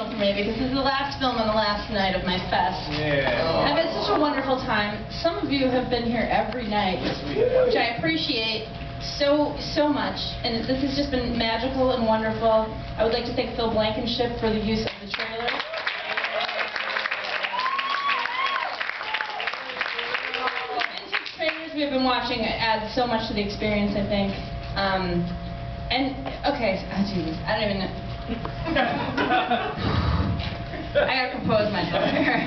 emotional for me because this is the last film on the last night of my fest. Yeah. I've had such a wonderful time. Some of you have been here every night, which I appreciate so much. And this has just been magical and wonderful. I would like to thank Phil Blankenship for the use of the trailer. The vintage trailers we've been watching add so much to the experience, I think. And, okay, oh Jesus, I don't even know. I gotta compose myself here.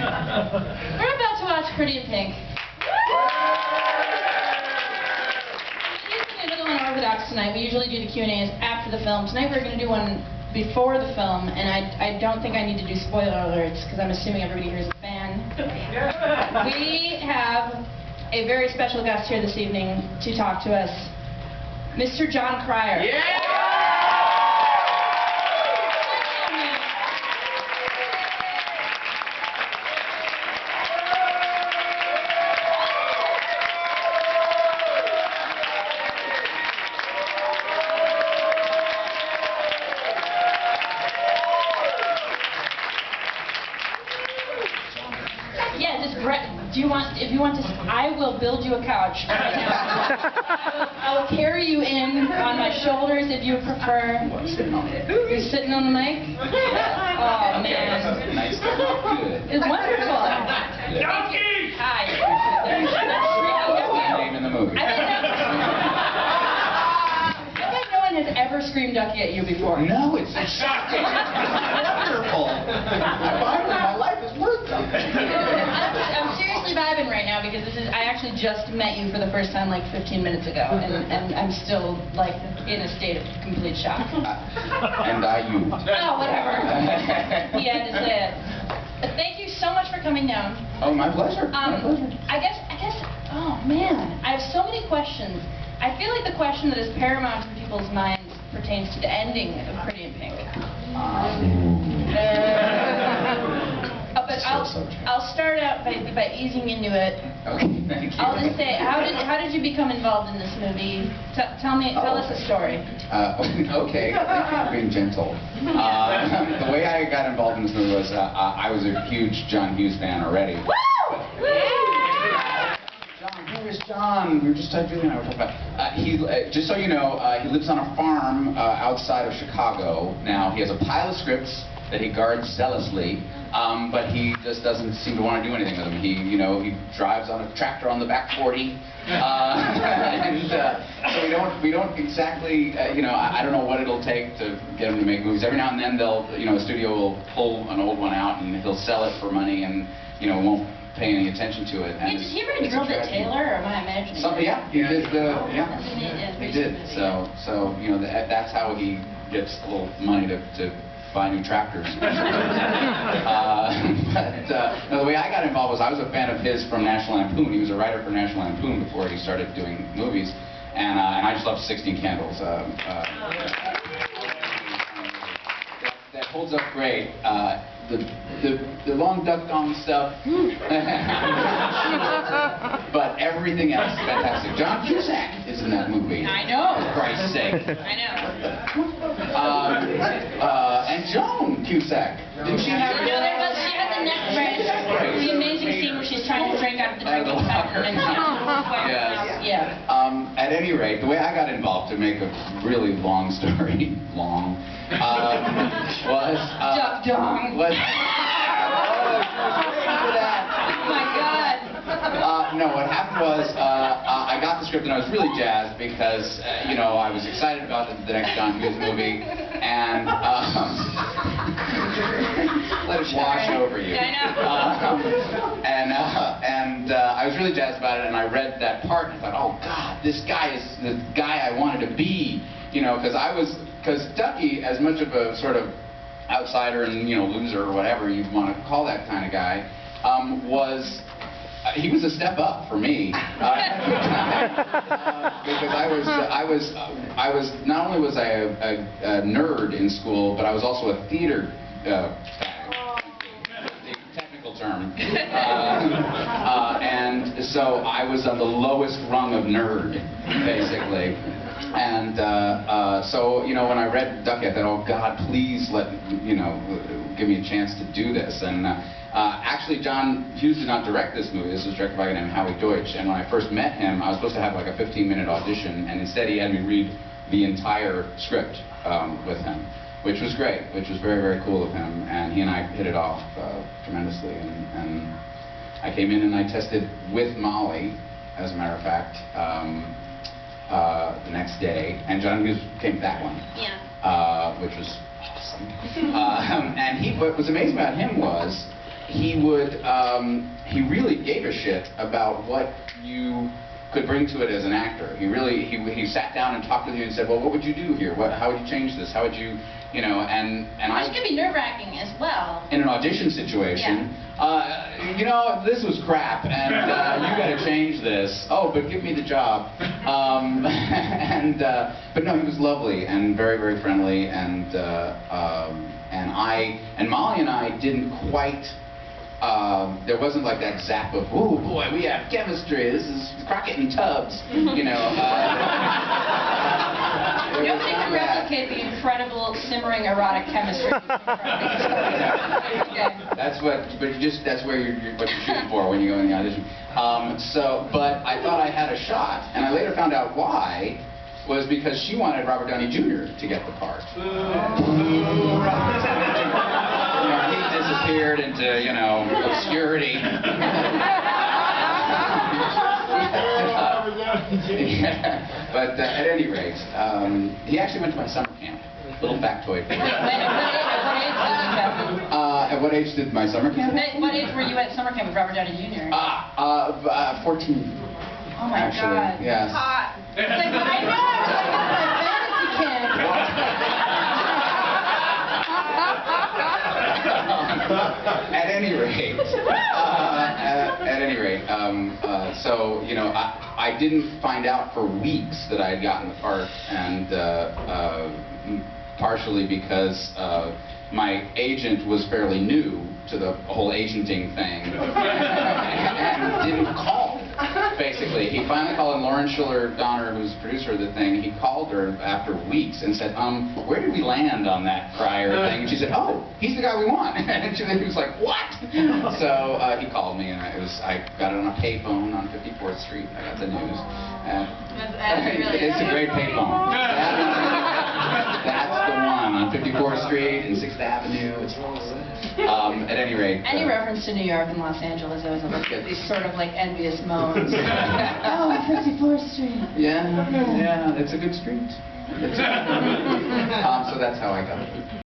We're about to watch Pretty in Pink. Usually a little unorthodox tonight. We usually do the Q&As after the film. Tonight we're going to do one before the film, and I don't think I need to do spoiler alerts, because I'm assuming everybody here is a fan. We have a very special guest here this evening to talk to us. Mr. Jon Cryer. Yeah! Yeah, just do you want? If you want to, I will build you a couch right now. I will carry you in on my shoulders if you prefer. You're sitting on the mic? Oh, man. Nice. Good. It's wonderful. Donkey! Hi. Name in the movie. I bet no one has ever screamed ducky at you before. No, it's shocking. Wonderful. Finally, my life is worth something. I'm seriously vibing right now because I actually just met you for the first time like 15 minutes ago, and I'm still like in a state of complete shock. And you. Oh, whatever. He had to say it. But thank you so much for coming down. Oh, my pleasure. My pleasure. I guess, oh man, I have so many questions. I feel like the question that is paramount in people's minds pertains to the ending of Pretty in Pink. But I'll start out by easing into it. Okay, thank you. I'll just say, how did you become involved in this movie? Tell us a story. Okay, thank you for being gentle. The way I got involved in this movie was I was a huge John Hughes fan already. Woo! John, who is John? We were just Julie and I were talking about. Just so you know, he lives on a farm outside of Chicago. Now he has a pile of scripts that he guards zealously, but he just doesn't seem to want to do anything with them. He drives on a tractor on the back 40, and so we don't exactly, I don't know what it'll take to get him to make movies. Every now and then a studio will pull an old one out and he'll sell it for money and won't pay any attention to it. And did he ever Drill Bit Taylor, or am I imagining? Yeah, he did. He did. So that's how he gets a little money to buy new tractors. But no, the way I got involved was I was a fan of his from National Lampoon. He was a writer for National Lampoon before he started doing movies, and I just loved 16 Candles. That holds up great. The long duck dong stuff, but everything else is fantastic. John Cusack is in that movie. I know. For Christ's sake. I know. And Joan Cusack. Didn't she have? She had the neck bridge. The amazing scene where she's trying to drink out of the drinking fountain. Yes. Yeah. At any rate, the way I got involved, to make a really long story long, was Duck Dong. Was, Oh my God. No, what happened was I got the script and I was really jazzed because I was excited about the next John Hughes movie, and let it wash over you. I know. And I was really jazzed about it, and I read that part and I thought, oh God, this guy is the guy I wanted to be, because Ducky, as much of a sort of outsider and loser or whatever you want to call that kind of guy, he was a step up for me because I was not only was I a nerd in school, but I was also a theater fag, the technical term, and so I was on the lowest rung of nerd, basically. And so, you know, when I read Ducky, I thought, oh God, please give me a chance to do this. And actually, John Hughes did not direct this movie. This was directed by a guy named Howard Deutch. And when I first met him, I was supposed to have like a 15-minute audition, and instead he had me read the entire script with him, which was great, which was very, very cool of him. And he and I hit it off tremendously. And I came in and I tested with Molly, as a matter of fact, the next day, and John Hughes came to that one, which was awesome. And what was amazing about him was he really gave a shit about what you could bring to it as an actor. He sat down and talked with you and said, well, what would you do here? How would you change this? How would you, you know, and Which can be nerve-wracking as well. In an audition situation, you know, this was crap, and you got to change this. Oh, but give me the job. But no, he was lovely and very, very friendly, and Molly and I didn't quite. There wasn't like that zap of, oh boy, we have chemistry. This is Crockett and Tubbs, you know. Nobody can replicate the incredible simmering erotic chemistry. That's what you're shooting for when you go in the audition. But I thought I had a shot, and I later found out why was because she wanted Robert Downey Jr. to get the part. Robert Downey Jr. You know, he disappeared into, you know, obscurity. But at any rate, he actually went to my summer camp. Little factoid for you. At what age did my summer camp? What age were you at summer camp with Robert Downey Jr.? 14. Oh my God. Yes. Hot. It's like, I know. At any rate, so you know, I didn't find out for weeks that I had gotten the part, and partially because my agent was fairly new to the whole agenting thing and didn't call me. Basically, he finally called, and Lauren Schiller-Donner, who's the producer of the thing, he called her after weeks and said, where did we land on that Cryer thing? And she said, oh, he's the guy we want. And he was like, what? So he called me, and I got it on a payphone on 54th Street. I got the news. It's a great payphone. That's the one on 54th Street and 6th Avenue. It's awesome. At any rate. Any reference to New York and Los Angeles, I was like these sort of like envious moans. Oh, 54th Street. Yeah, it's a good street. So that's how I got it.